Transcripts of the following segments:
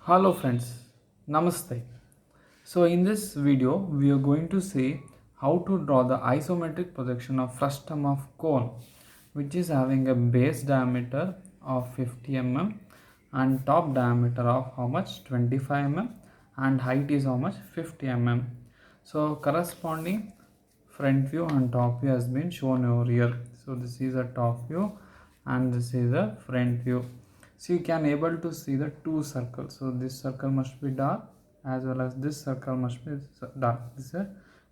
Hello friends, Namaste. So in this video we are going to see how to draw the isometric projection of frustum of cone, which is having a base diameter of 50 mm and top diameter of how much 25 mm and height is how much 50 mm. So corresponding front view and top view has been shown over here. So this is a top view and this is a front view. So you can able to see the two circles. So this circle must be dark as well as this circle must be dark. This is a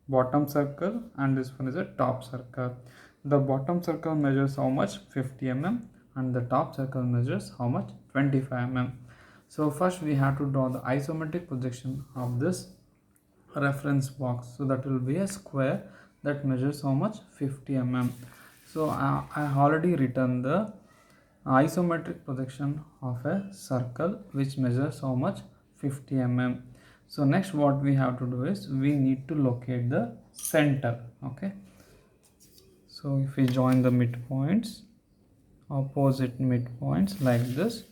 bottom circle and this one is a top circle. The bottom circle measures how much 50 mm and the top circle measures how much 25 mm. So first we have to draw the isometric projection of this reference box. So that will be a square that measures how much 50 mm. So I already written the isometric projection of a circle which measures how much 50 mm. So next what we have to do is we need to locate the center. Okay, so if we join the midpoints, opposite midpoints like this,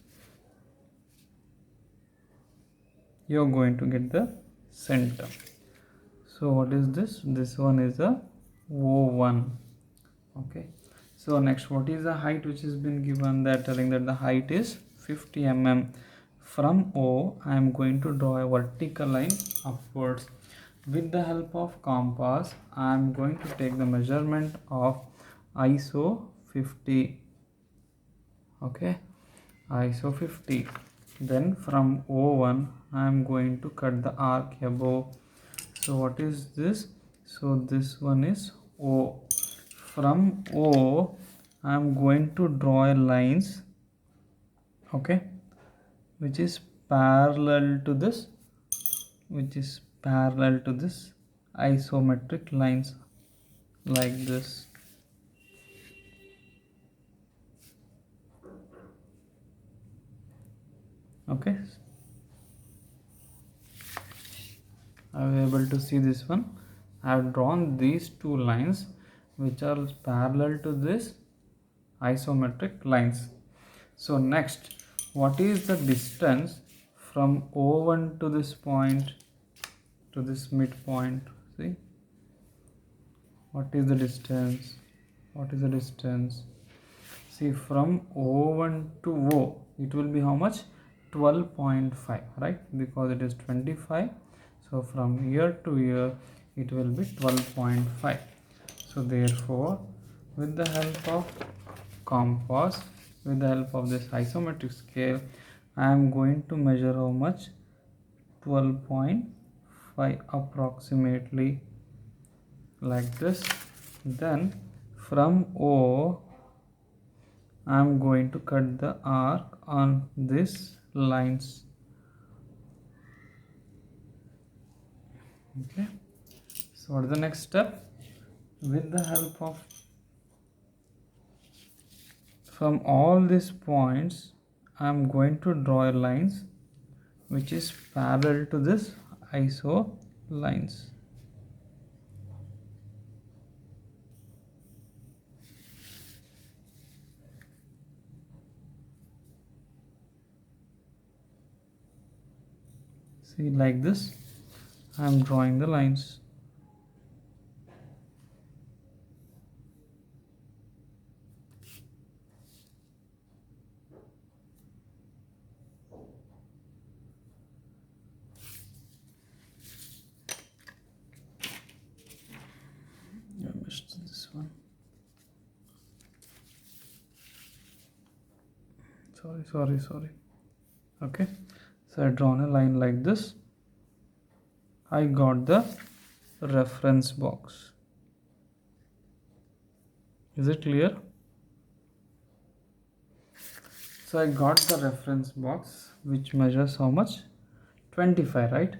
you're going to get the center. So what is this? This one is a O1. Okay, so next what is the height which has been given? They're telling that the height is 50 mm. From O I am going to draw a vertical line upwards. With the help of compass I am going to take the measurement of ISO 50. Okay, ISO 50. Then from O1 I am going to cut the arc above. So what is this? So this one is O. From O I am going to draw lines, okay, which is parallel to this, isometric lines like this. Okay, I am able to see this one. I have drawn these two lines which are parallel to this isometric lines. So next, what is the distance from O1 to this point, to this midpoint? See, what is the distance? See, from O1 to O it will be how much? 12.5, right? Because it is 25, so from here to here it will be 12.5. So therefore with the help of compass, with the help of this isometric scale, I am going to measure how much? 12.5 approximately, like this. Then from O I am going to cut the arc on these lines. Okay, so what is the next step? With the help of, from all these points I am going to draw lines which is parallel to this iso lines. See, like this I am drawing the lines. I missed this one. Sorry. Okay, so I drawn a line like this. I got the reference box. Is it clear? So I got the reference box which measures how much? 25, right?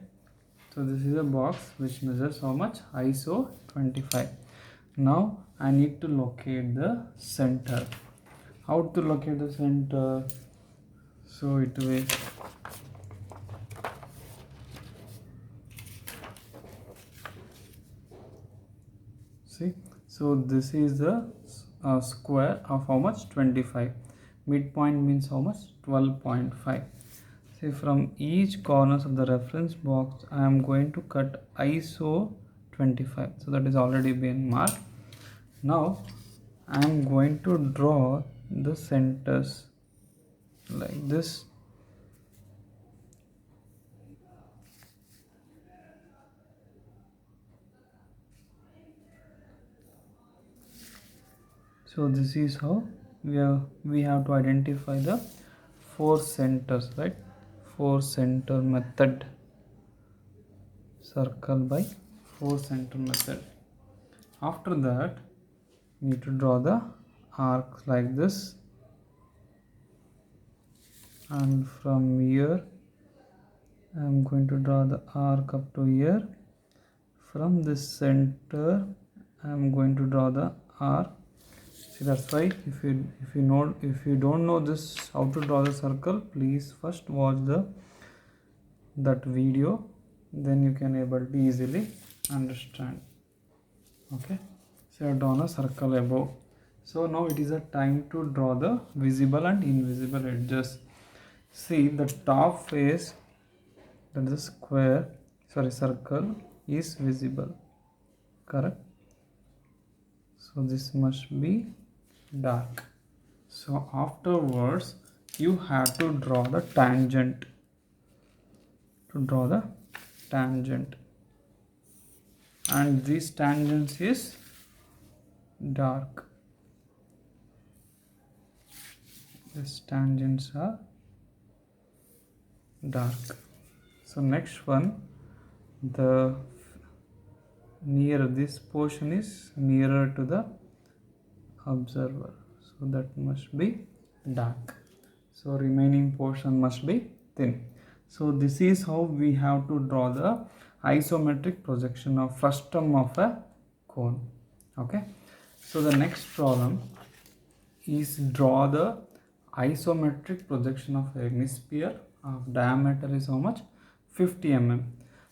So this is a box which measures how much? ISO 25. Now I need to locate the center. How to locate the center? So it will, see, so this is the square of how much? 25. Midpoint means how much? 12.5. See, from each corners of the reference box I am going to cut ISO 25, so that is already been marked. Now I am going to draw the centers like this. So this is how we have to identify the 4 centers, right? 4 center method. Circle by 4 center method. After that, we need to draw the arcs like this, and from here I am going to draw the arc up to here. From this center I am going to draw the arc. See, that's why if you don't know this how to draw the circle, please first watch that video, then you can able to easily understand. Okay, so I have drawn a circle above. So now it is a time to draw the visible and invisible edges. See, the top face, that is circle, is visible, correct? So this must be dark. So afterwards you have to draw the tangent. And these tangents is dark. These tangents are dark. So next one, the nearer this portion is nearer to the observer, so that must be dark. So remaining portion must be thin. So this is how we have to draw the isometric projection of frustum of a cone. Okay, so the next problem is draw the isometric projection of a hemisphere of diameter is how much? 50 mm.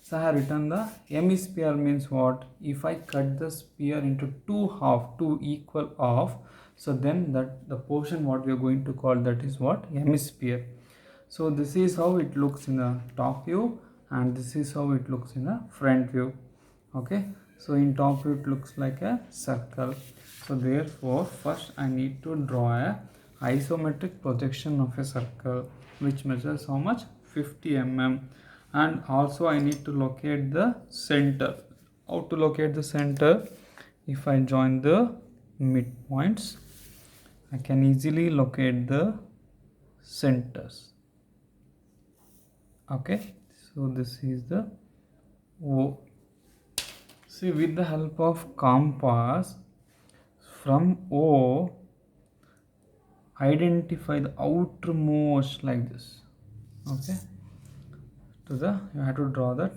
So I have written the hemisphere means what? If I cut the sphere into two equal half, so then that the portion what we are going to call that is what? Hemisphere. So this is how it looks in the top view, and this is how it looks in the front view. Okay, so in top view it looks like a circle. So therefore first I need to draw a isometric projection of a circle which measures how much? 50 mm. And also I need to locate the center. How to locate the center? If I join the midpoints, I can easily locate the centers. Okay, so this is the O. See, with the help of compass, from O identify the outermost like this. Okay, you have to draw the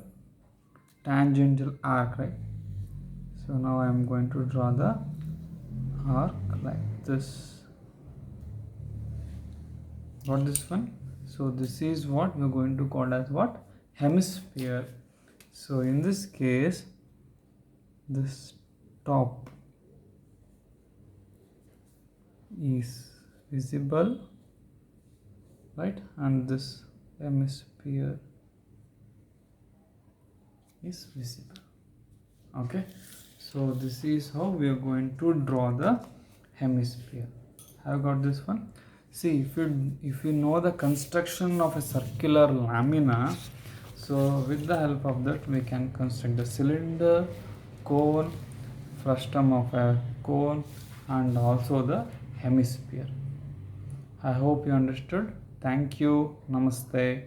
tangential arc, right? So now I am going to draw the arc like this. Got this one? So this is what we are going to call as what? Hemisphere. So in this case, this top is visible, right? And this hemisphere is visible. Okay, so this is how we are going to draw the hemisphere. Have got this one? See, if you know the construction of a circular lamina, so with the help of that we can construct the cylinder, cone, frustum of a cone, and also the hemisphere. I hope you understood. Thank you. Namaste.